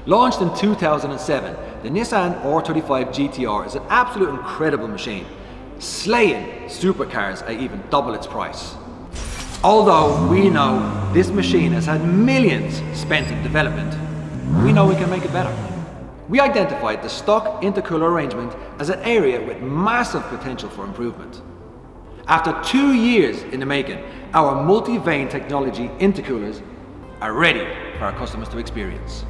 Launched in 2007, the Nissan R35 GTR is an absolute incredible machine, slaying supercars at even double its price. Although we know this machine has had millions spent in development, we know we can make it better. We identified the stock intercooler arrangement as an area with massive potential for improvement. After 2 years in the making, our Multi Vane Technology intercoolers are ready for our customers to experience.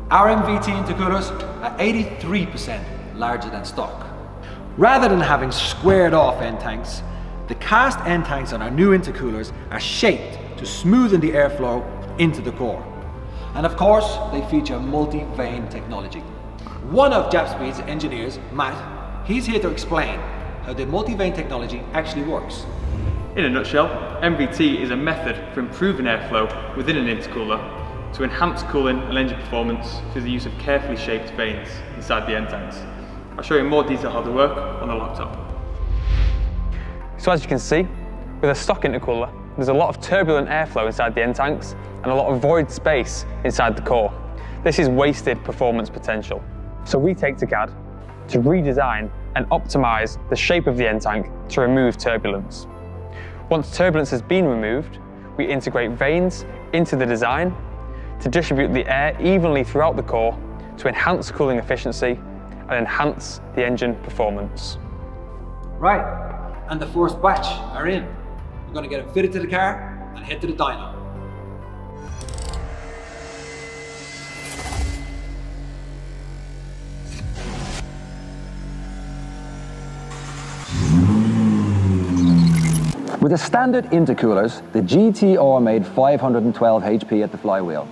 Our MVT intercoolers are 83% larger than stock. Rather than having squared off end tanks, the cast end tanks on our new intercoolers are shaped to smoothen the airflow into the core. And of course, they feature Multi Vane Technology. One of Japspeed's engineers, Matt, he's here to explain how the Multi Vane technology actually works. In a nutshell, MVT is a method for improving airflow within an intercooler to enhance cooling and engine performance through the use of carefully shaped vanes inside the end tanks. I'll show you in more detail how they work on the laptop. So as you can see, with a stock intercooler, there's a lot of turbulent airflow inside the end tanks and a lot of void space inside the core. This is wasted performance potential. So we take to CAD to redesign and optimize the shape of the end tank to remove turbulence. Once turbulence has been removed, we integrate vanes into the design to distribute the air evenly throughout the core to enhance cooling efficiency and enhance the engine performance. Right, and the first batch are in. We're going to get them fitted to the car and head to the dyno. With the standard intercoolers, the GTR made 512 HP at the flywheel.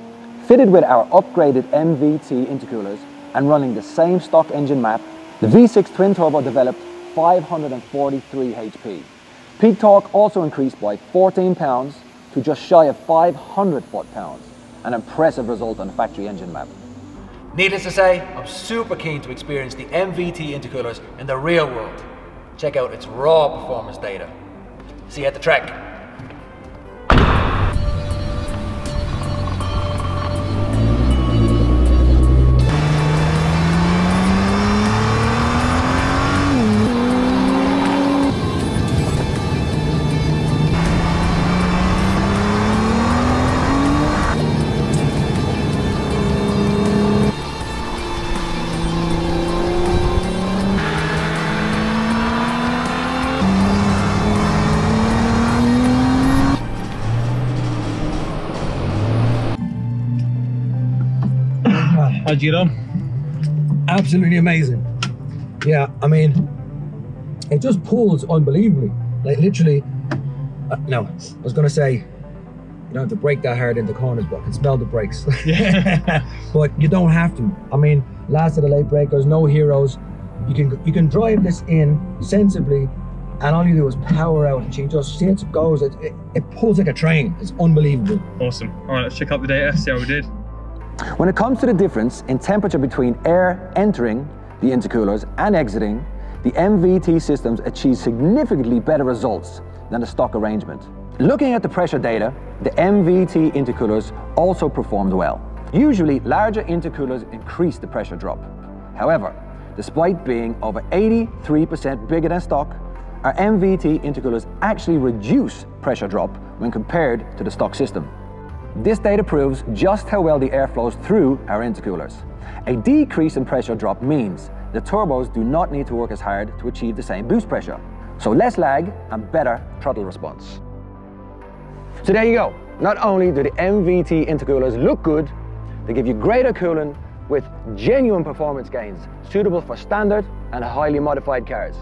Fitted with our upgraded MVT intercoolers and running the same stock engine map, the V6 twin-turbo developed 543 HP. Peak torque also increased by 14 pounds to just shy of 500 foot-pounds, an impressive result on the factory engine map. Needless to say, I'm super keen to experience the MVT intercoolers in the real world. Check out its raw performance data. See you at the track. How'd you get on? Absolutely amazing. Yeah, I mean, it just pulls unbelievably. Like literally, no, I was gonna say, you don't have to brake that hard into corners, but I can smell the brakes. Yeah. But you don't have to. I mean, last of the late breakers, no heroes. You can drive this in sensibly, and all you do is power out, and you just see it goes. It pulls like a train. It's unbelievable. Awesome. All right, let's check out the data, see how we did. When it comes to the difference in temperature between air entering the intercoolers and exiting, the MVT systems achieve significantly better results than the stock arrangement. Looking at the pressure data, the MVT intercoolers also performed well. Usually, larger intercoolers increase the pressure drop. However, despite being over 83% bigger than stock, our MVT intercoolers actually reduce pressure drop when compared to the stock system. This data proves just how well the air flows through our intercoolers. A decrease in pressure drop means the turbos do not need to work as hard to achieve the same boost pressure. So less lag and better throttle response. So there you go. Not only do the MVT intercoolers look good, they give you greater cooling with genuine performance gains, suitable for standard and highly modified cars.